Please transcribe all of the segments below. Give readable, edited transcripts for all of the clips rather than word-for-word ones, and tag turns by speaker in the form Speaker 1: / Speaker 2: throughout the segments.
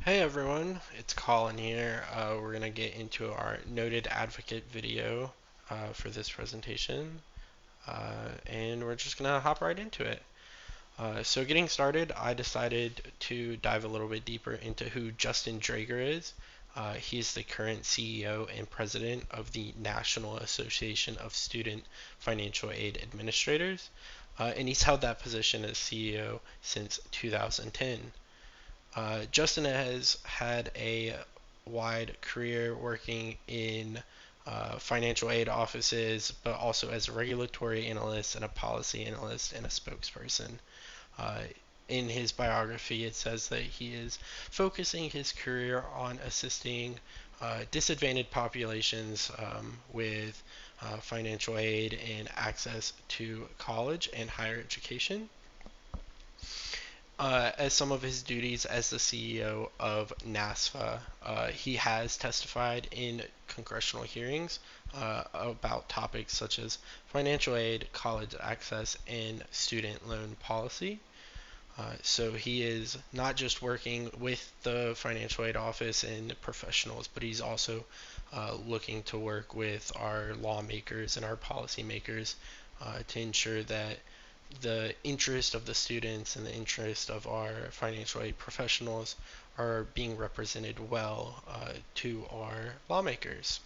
Speaker 1: Hey everyone, it's Colin here. We're going to get into our noted advocate video for this presentation, and we're just going to hop right into it. So getting started, I decided to dive a little bit deeper into who Justin Draeger is. He's the current CEO and president of the National Association of Student Financial Aid Administrators, and he's held that position as CEO since 2010. Justin has had a wide career working in financial aid offices, but also as a regulatory analyst and a policy analyst and a spokesperson. Uh, in his biography, it says that he is focusing his career on assisting disadvantaged populations with financial aid and access to college and higher education. As some of his duties as the CEO of NASFA, he has testified in congressional hearings about topics such as financial aid, college access, and student loan policy. So he is not just working with the financial aid office and professionals, but he's also looking to work with our lawmakers and our policymakers to ensure that the interest of the students and the interest of our financial aid professionals are being represented well to our lawmakers.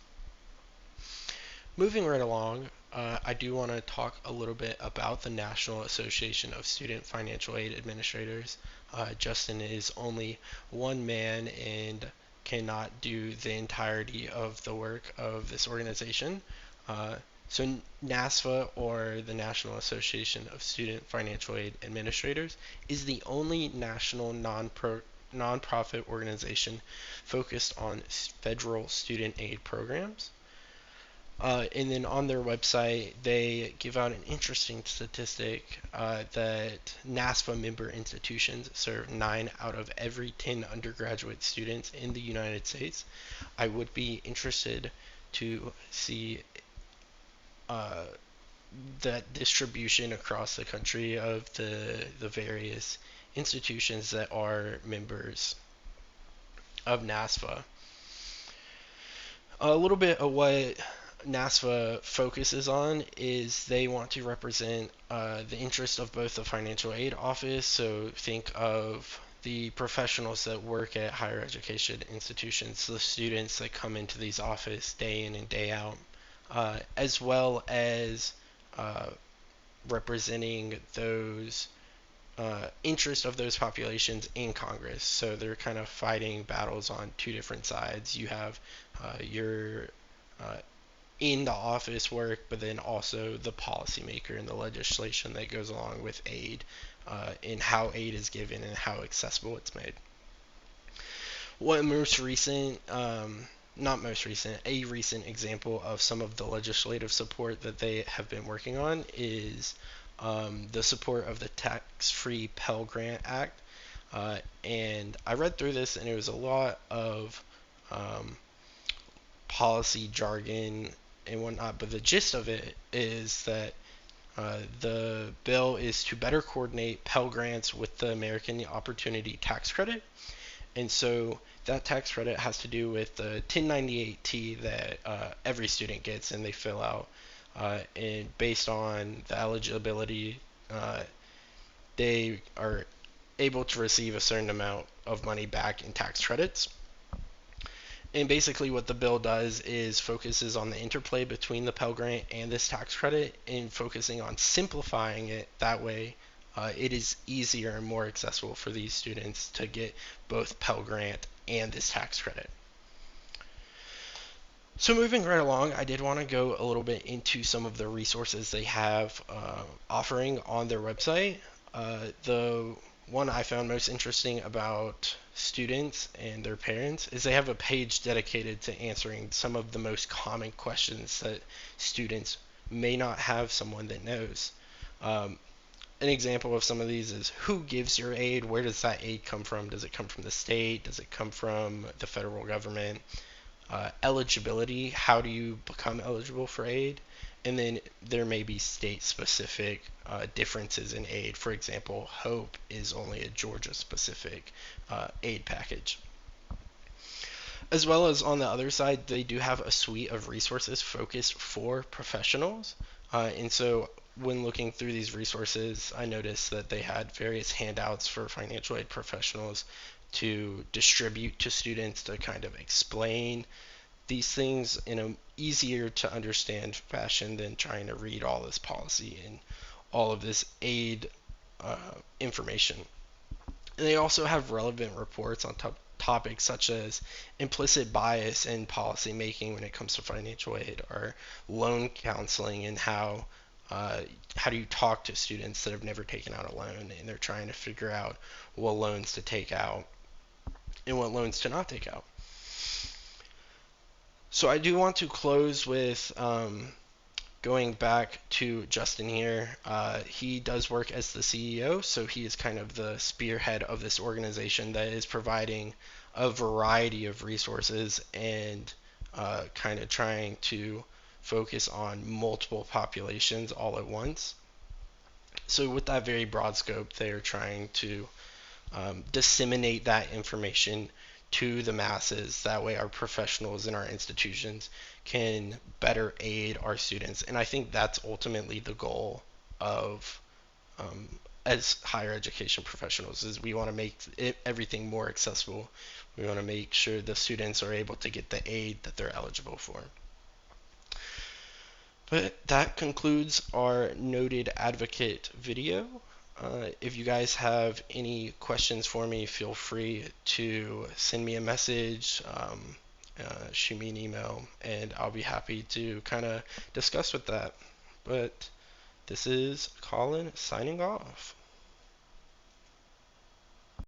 Speaker 1: Moving right along, I do want to talk a little bit about the National Association of Student Financial Aid Administrators. Justin is only one man and cannot do the entirety of the work of this organization. So NASFA, or the National Association of Student Financial Aid Administrators, is the only national nonprofit organization focused on federal student aid programs. And then on their website, they give out an interesting statistic that NASFA member institutions serve 9 out of every 10 undergraduate students in the United States. I would be interested to see uh, that distribution across the country of the various institutions that are members of NASFA. A little bit of what NASFA focuses on is they want to represent the interest of both the financial aid office, so think of the professionals that work at higher education institutions, the students that come into these offices day in and day out, as well as uh, representing those interest of those populations in Congress. So they're kind of fighting battles on two different sides. You have your uh, in the office work, but then also the policymaker and the legislation that goes along with aid, and how aid is given and how accessible it's made. One most recent, not most recent, a recent example of some of the legislative support that they have been working on is the support of the Tax-Free Pell Grant Act. And I read through this, and it was a lot of um, policy jargon and whatnot, but the gist of it is that the bill is to better coordinate Pell Grants with the American Opportunity Tax Credit. And so that tax credit has to do with the 1098-T that every student gets and they fill out. And based on the eligibility, uh, they are able to receive a certain amount of money back in tax credits. And basically, what the bill does is focuses on the interplay between the Pell Grant and this tax credit, and focusing on simplifying it. That way, it is easier and more accessible for these students to get both Pell Grant and this tax credit. So moving right along, I did want to go a little bit into some of the resources they have offering on their website. The one I found most interesting about students and their parents is they have a page dedicated to answering some of the most common questions that students may not have someone that knows. Um, an example of some of these is who gives your aid? Where does that aid come from? Does it come from the state? Does it come from the federal government? Eligibility, how do you become eligible for aid? And then there may be state specific differences in aid. For example, HOPE is only a Georgia specific aid package. As well as on the other side, they do have a suite of resources focused for professionals. And so when looking through these resources, I noticed that they had various handouts for financial aid professionals to distribute to students to kind of explain these things in a easier to understand fashion than trying to read all this policy and all of this aid uh, information. And they also have relevant reports on topics such as implicit bias in policy making when it comes to financial aid, or loan counseling, and how do you talk to students that have never taken out a loan and they're trying to figure out what loans to take out and what loans to not take out. So I do want to close with going back to Justin here. He does work as the CEO, so he is kind of the spearhead of this organization that is providing a variety of resources and kind of trying to focus on multiple populations all at once. So with that very broad scope, they are trying to disseminate that information to the masses. That way, our professionals in our institutions can better aid our students. And I think that's ultimately the goal of as higher education professionals is we want to make everything more accessible. We want to make sure the students are able to get the aid that they're eligible for. But that concludes our noted advocate video. If you guys have any questions for me, feel free to send me a message, shoot me an email, and I'll be happy to kind of discuss with that. But this is Colin signing off.